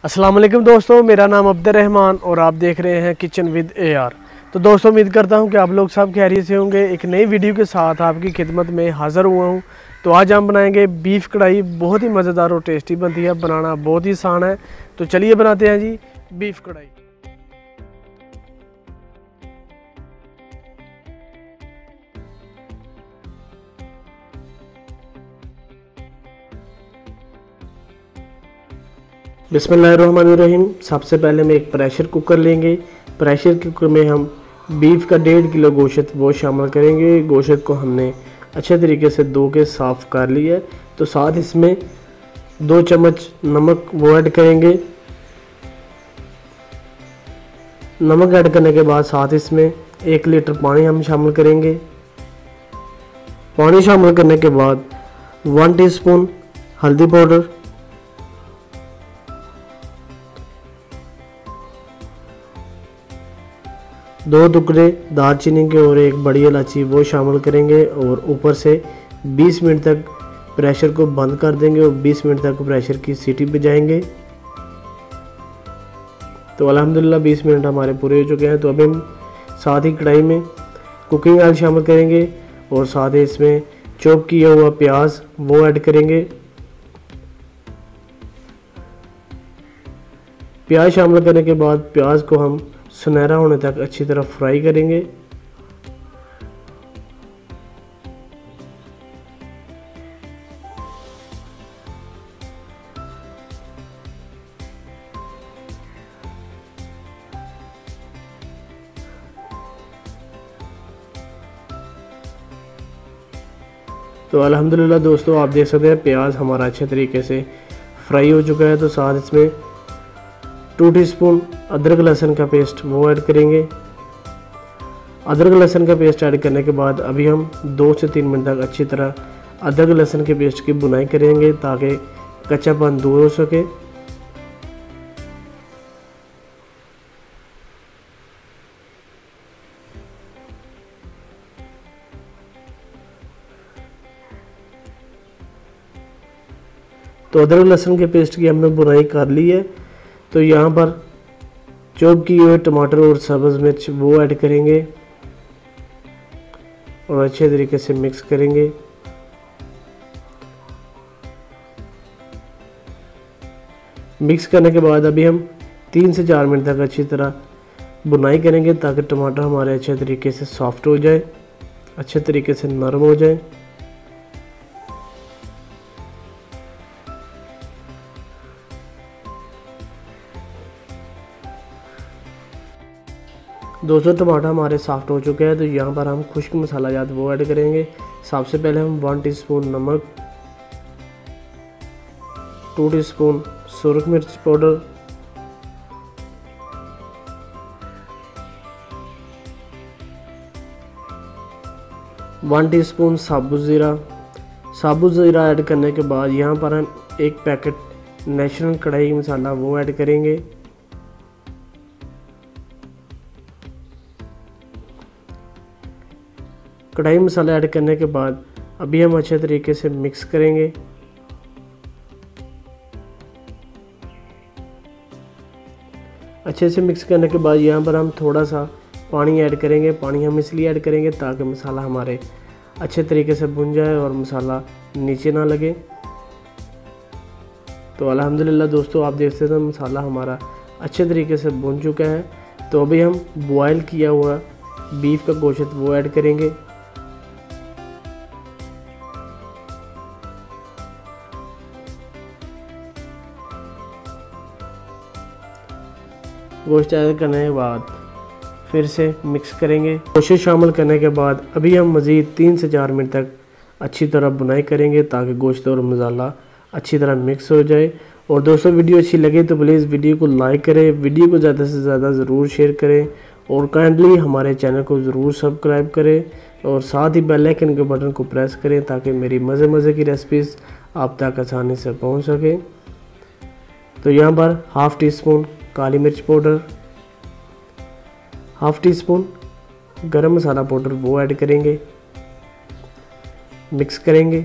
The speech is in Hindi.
अस्सलाम वालेकुम दोस्तों, मेरा नाम अब्दुर्रहमान और आप देख रहे हैं किचन विद AR। तो दोस्तों उम्मीद करता हूं कि आप लोग सब खैरियत से होंगे। एक नई वीडियो के साथ आपकी खिदमत में हाज़िर हुआ हूं। तो आज हम बनाएंगे बीफ कढ़ाई। बहुत ही मज़ेदार और टेस्टी बनती है, बनाना बहुत ही आसान है। तो चलिए बनाते हैं जी बीफ कढ़ाई। बिस्मिल्लाहिर्रहमानिर्रहीम। सबसे पहले हम एक प्रेशर कुकर लेंगे। प्रेशर कुकर में हम बीफ का 1.5 किलो गोश्त वो शामिल करेंगे। गोश्त को हमने अच्छे तरीके से धो के साफ़ कर लिया है। तो साथ इसमें 2 चम्मच नमक वो ऐड करेंगे। नमक ऐड करने के बाद साथ इसमें 1 लीटर पानी हम शामिल करेंगे। पानी शामिल करने के बाद 1 टीस्पून हल्दी पाउडर, 2 टुकड़े दालचीनी के और 1 बड़ी इलायची वो शामिल करेंगे और ऊपर से 20 मिनट तक प्रेशर को बंद कर देंगे और 20 मिनट तक प्रेशर की सीटी बजाएंगे। तो अल्हम्दुलिल्लाह 20 मिनट हमारे पूरे हो चुके हैं। तो अभी हम साथ ही कढ़ाई में कुकिंग ऑयल शामिल करेंगे और साथ ही इसमें चॉप किया हुआ प्याज वो ऐड करेंगे। प्याज शामिल करने के बाद प्याज को हम सुनहरा होने तक अच्छी तरह फ्राई करेंगे। तो अल्हम्दुलिल्लाह दोस्तों आप देख सकते हैं प्याज हमारा अच्छे तरीके से फ्राई हो चुका है। तो साथ इसमें 2 टीस्पून अदरक लहसुन का पेस्ट वो ऐड करेंगे। अदरक लहसुन का पेस्ट ऐड करने के बाद अभी हम 2 से 3 मिनट तक अच्छी तरह अदरक लहसुन के पेस्ट की भुनाई करेंगे ताकि कच्चापन दूर हो सके। तो अदरक लहसुन के पेस्ट की हमने भुनाई कर ली है। तो यहाँ पर चॉप किए हुए टमाटर और सब्ज़ मिर्च वो ऐड करेंगे और अच्छे तरीके से मिक्स करेंगे। मिक्स करने के बाद अभी हम 3 से 4 मिनट तक अच्छी तरह भुनाई करेंगे ताकि टमाटर हमारे अच्छे तरीके से सॉफ्ट हो जाए, अच्छे तरीके से नरम हो जाए। दोस्तों टमाटर हमारे सॉफ्ट हो चुके हैं। तो यहाँ पर हम खुश्क मसाला जात वो ऐड करेंगे। सबसे पहले हम 1 टीस्पून नमक, 2 टीस्पून सुरख मिर्च पाउडर, 1 टीस्पून साबुत ज़ीरा ऐड करने के बाद यहाँ पर हम 1 पैकेट नेशनल कढ़ाई मसाला वो ऐड करेंगे। कढ़ाई मसाला ऐड करने के बाद अभी हम अच्छे तरीके से मिक्स करेंगे। अच्छे से मिक्स करने के बाद यहाँ पर हम थोड़ा सा पानी ऐड करेंगे। पानी हम इसलिए ऐड करेंगे ताकि मसाला हमारे अच्छे तरीके से भुन जाए और मसाला नीचे ना लगे। तो अल्हम्दुलिल्लाह दोस्तों आप देख सकते हैं मसाला हमारा अच्छे तरीके से भुन चुका है। तो अभी हम बॉयल किया हुआ बीफ का गोश्त वो ऐड करेंगे। गोश्त ऐड करने के बाद फिर से मिक्स करेंगे। गोश्त शामिल करने के बाद अभी हम मज़ीद 3 से 4 मिनट तक अच्छी तरह भुनाई करेंगे ताकि गोश्त और मसाला अच्छी तरह मिक्स हो जाए। और दोस्तों वीडियो अच्छी लगे तो प्लीज़ वीडियो को लाइक करें, वीडियो को ज़्यादा से ज़्यादा ज़रूर शेयर करें और काइंडली हमारे चैनल को ज़रूर सब्सक्राइब करें और साथ ही बेल आइकन के बटन को प्रेस करें ताकि मेरी मज़े की रेसिपीज़ आप तक आसानी से पहुँच सके। तो यहाँ पर 1/2 टीस्पून काली मिर्च पाउडर, 1/2 टीस्पून गरम मसाला पाउडर वो ऐड करेंगे, मिक्स करेंगे।